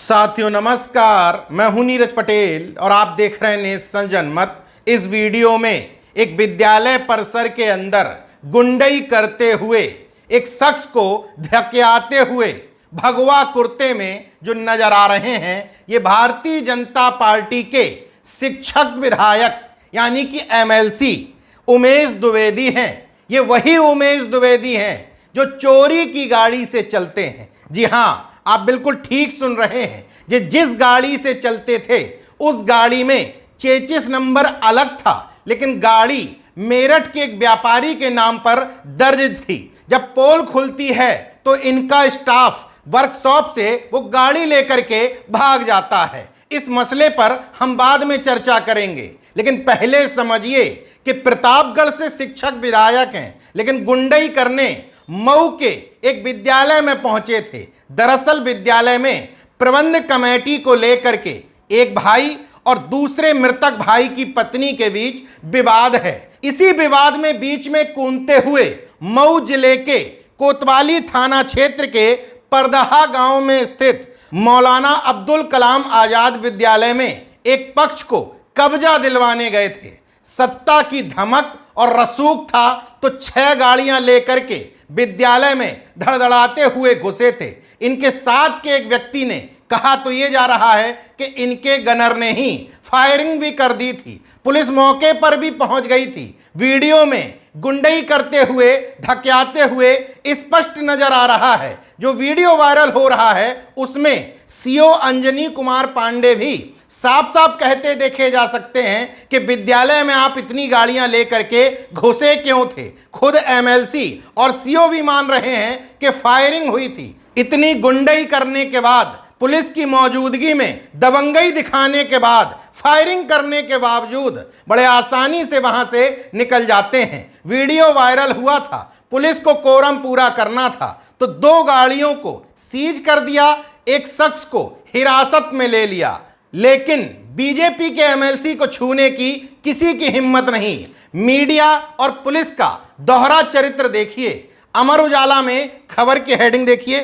साथियों नमस्कार, मैं हूं नीरज पटेल और आप देख रहे हैं नेशन जनमत। इस वीडियो में एक विद्यालय परिसर के अंदर गुंडई करते हुए एक शख्स को धकेलते हुए भगवा कुर्ते में जो नजर आ रहे हैं, ये भारतीय जनता पार्टी के शिक्षक विधायक यानी कि एमएलसी उमेश द्विवेदी हैं। ये वही उमेश द्विवेदी हैं जो चोरी की गाड़ी से चलते हैं। जी हाँ, आप बिल्कुल ठीक सुन रहे हैं। जिस गाड़ी से चलते थे उस गाड़ी में चेचिस नंबर अलग था, लेकिन गाड़ी मेरठ के एक व्यापारी के नाम पर दर्ज थी। जब पोल खुलती है तो इनका स्टाफ वर्कशॉप से वो गाड़ी लेकर के भाग जाता है। इस मसले पर हम बाद में चर्चा करेंगे, लेकिन पहले समझिए कि प्रतापगढ़ से शिक्षक विधायक हैं, लेकिन गुंडई करने मऊ के एक विद्यालय में पहुंचे थे। दरअसल विद्यालय में प्रबंध कमेटी को लेकर के एक भाई और दूसरे मृतक भाई की पत्नी के बीच विवाद है। इसी विवाद में बीच में कूदते हुए मऊ जिले के कोतवाली थाना क्षेत्र के परदहा गांव में स्थित मौलाना अब्दुल कलाम आजाद विद्यालय में एक पक्ष को कब्जा दिलवाने गए थे। सत्ता की धमक और रसूख था तो 6 गाड़ियां लेकर के विद्यालय में धड़धड़ाते हुए घुसे थे। इनके साथ के एक व्यक्ति ने कहा तो ये जा रहा है कि इनके गनर ने ही फायरिंग भी कर दी थी। पुलिस मौके पर भी पहुंच गई थी। वीडियो में गुंडई करते हुए धकेलते हुए स्पष्ट नजर आ रहा है। जो वीडियो वायरल हो रहा है उसमें सीओ अंजनी कुमार पांडे भी साफ साफ कहते देखे जा सकते हैं कि विद्यालय में आप इतनी गाड़ियां लेकर के घुसे क्यों थे। खुद एमएलसी और सीओ भी मान रहे हैं कि फायरिंग हुई थी। इतनी गुंडई करने के बाद, पुलिस की मौजूदगी में दबंगई दिखाने के बाद, फायरिंग करने के बावजूद बड़े आसानी से वहां से निकल जाते हैं। वीडियो वायरल हुआ था, पुलिस को कोरम पूरा करना था तो 2 गाड़ियों को सीज कर दिया, एक शख्स को हिरासत में ले लिया, लेकिन बीजेपी के एमएलसी को छूने की किसी की हिम्मत नहीं। मीडिया और पुलिस का दोहरा चरित्र देखिए। अमर उजाला में खबर की हेडिंग देखिए,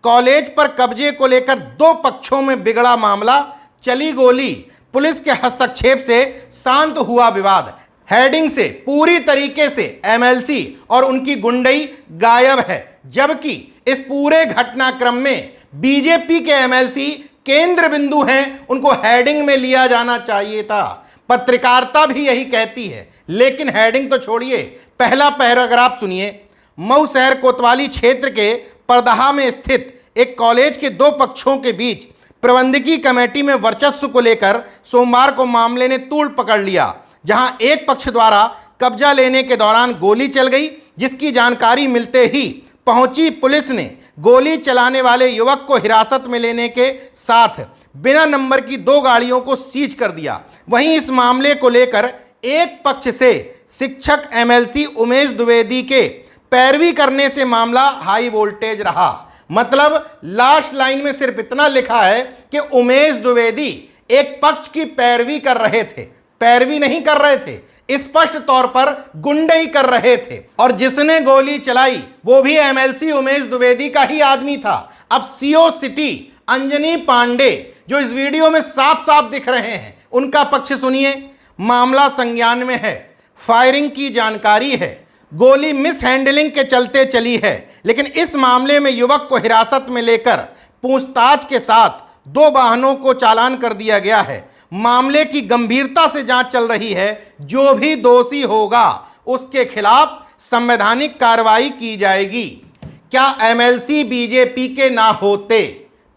कॉलेज पर कब्जे को लेकर 2 पक्षों में बिगड़ा मामला, चली गोली, पुलिस के हस्तक्षेप से शांत हुआ विवाद। हेडिंग से पूरी तरीके से एमएलसी और उनकी गुंडई गायब है, जबकि इस पूरे घटनाक्रम में बीजेपी के एमएलसी केंद्र बिंदु हैं। उनको हेडिंग में लिया जाना चाहिए था। पत्रकारिता भी यही कहती है, लेकिन हेडिंग तो छोड़िए, पहला पैराग्राफ सुनिए। मऊ शहर कोतवाली क्षेत्र के परदहा में स्थित एक कॉलेज के 2 पक्षों के बीच प्रबंधकीय कमेटी में वर्चस्व को लेकर सोमवार को मामले ने तूल पकड़ लिया, जहां एक पक्ष द्वारा कब्जा लेने के दौरान गोली चल गई, जिसकी जानकारी मिलते ही पहुंची पुलिस ने गोली चलाने वाले युवक को हिरासत में लेने के साथ बिना नंबर की 2 गाड़ियों को सीज कर दिया। वहीं इस मामले को लेकर एक पक्ष से शिक्षक एमएलसी उमेश द्विवेदी के पैरवी करने से मामला हाई वोल्टेज रहा। मतलब लास्ट लाइन में सिर्फ इतना लिखा है कि उमेश द्विवेदी एक पक्ष की पैरवी कर रहे थे, पैरवी नहीं कर रहे थे, स्पष्ट तौर पर गुंडई कर रहे थे। और जिसने गोली चलाई वो भी एमएलसी उमेश द्विवेदी का ही आदमी था। अब सीओ सिटी अंजनी पांडे जो इस वीडियो में साफ साफ दिख रहे हैं, उनका पक्ष सुनिए। मामला संज्ञान में है, फायरिंग की जानकारी है, गोली मिस हैंडलिंग के चलते चली है, लेकिन इस मामले में युवक को हिरासत में लेकर पूछताछ के साथ 2 वाहनों को चालान कर दिया गया है। मामले की गंभीरता से जांच चल रही है। जो भी दोषी होगा उसके खिलाफ संवैधानिक कार्रवाई की जाएगी। क्या एमएलसी बीजेपी के ना होते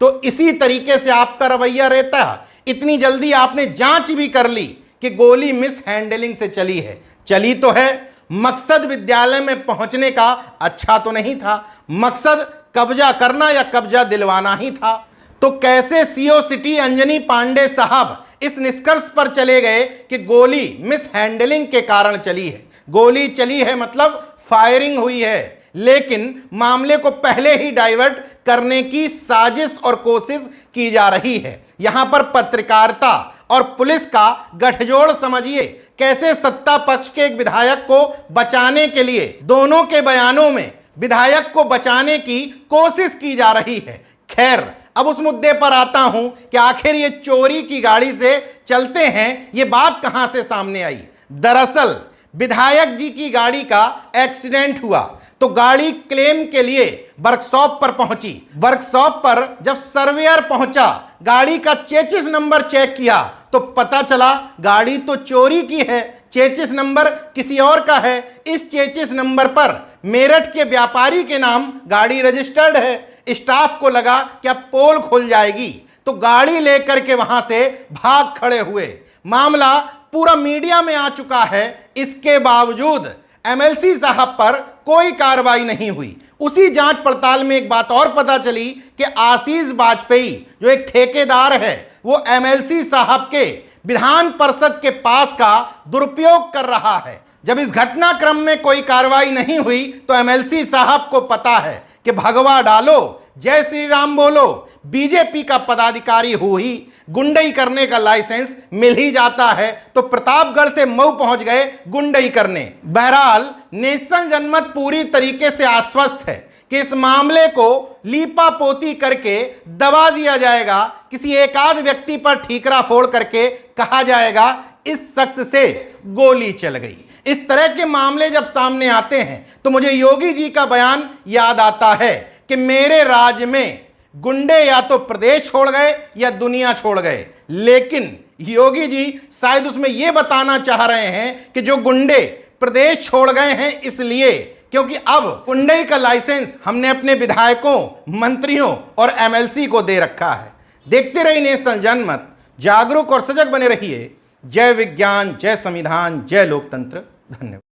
तो इसी तरीके से आपका रवैया रहता? इतनी जल्दी आपने जांच भी कर ली कि गोली मिस हैंडलिंग से चली है। चली तो है, मकसद विद्यालय में पहुंचने का अच्छा तो नहीं था, मकसद कब्जा करना या कब्जा दिलवाना ही था। तो कैसे सीओ सिटी अंजनी पांडे साहब इस निष्कर्ष पर चले गए कि गोली मिस हैंडलिंग के कारण चली है? गोली चली है मतलब फायरिंग हुई है, लेकिन मामले को पहले ही डाइवर्ट करने की साजिश और कोशिश की जा रही है। यहां पर पत्रकारिता और पुलिस का गठजोड़ समझिए। कैसे सत्ता पक्ष के एक विधायक को बचाने के लिए दोनों के बयानों में विधायक को बचाने की कोशिश की जा रही है। खैर, अब उस मुद्दे पर आता हूं कि आखिर ये चोरी की गाड़ी से चलते हैं, ये बात कहां से सामने आई। दरअसल विधायक जी की गाड़ी का एक्सीडेंट हुआ तो गाड़ी क्लेम के लिए वर्कशॉप पर पहुंची। वर्कशॉप पर जब सर्वेयर पहुंचा, गाड़ी का चेचिस नंबर चेक किया तो पता चला गाड़ी तो चोरी की है, चेचिस नंबर किसी और का है। इस चेचिस नंबर पर मेरठ के व्यापारी के नाम गाड़ी रजिस्टर्ड है। स्टाफ को लगा कि अब पोल खुल जाएगी तो गाड़ी लेकर के वहां से भाग खड़े हुए। मामला पूरा मीडिया में आ चुका है, इसके बावजूद एमएलसी साहब पर कोई कार्रवाई नहीं हुई। उसी जांच पड़ताल में एक बात और पता चली कि आशीष वाजपेयी जो एक ठेकेदार है, वो एमएलसी साहब के विधान परिषद के पास का दुरुपयोग कर रहा है। जब इस घटनाक्रम में कोई कार्रवाई नहीं हुई तो एमएलसी साहब को पता है कि भगवा डालो, जय श्री राम बोलो, बीजेपी का पदाधिकारी हो ही गुंडई करने का लाइसेंस मिल ही जाता है, तो प्रतापगढ़ से मऊ पहुंच गए गुंडई करने। बहरहाल नेशन जनमत पूरी तरीके से आश्वस्त है कि इस मामले को लीपा पोती करके दबा दिया जाएगा। किसी एकाध व्यक्ति पर ठीकरा फोड़ करके कहा जाएगा इस शख्स से गोली चल गई। इस तरह के मामले जब सामने आते हैं तो मुझे योगी जी का बयान याद आता है कि मेरे राज्य में गुंडे या तो प्रदेश छोड़ गए या दुनिया छोड़ गए। लेकिन योगी जी शायद उसमें यह बताना चाह रहे हैं कि जो गुंडे प्रदेश छोड़ गए हैं इसलिए क्योंकि अब गुंडई का लाइसेंस हमने अपने विधायकों, मंत्रियों और एमएलसी को दे रखा है। देखते रहिए नेशन जनमत, जागरूक और सजग बने रहिए। जय विज्ञान, जय संविधान, जय लोकतंत्र। धन्यवाद।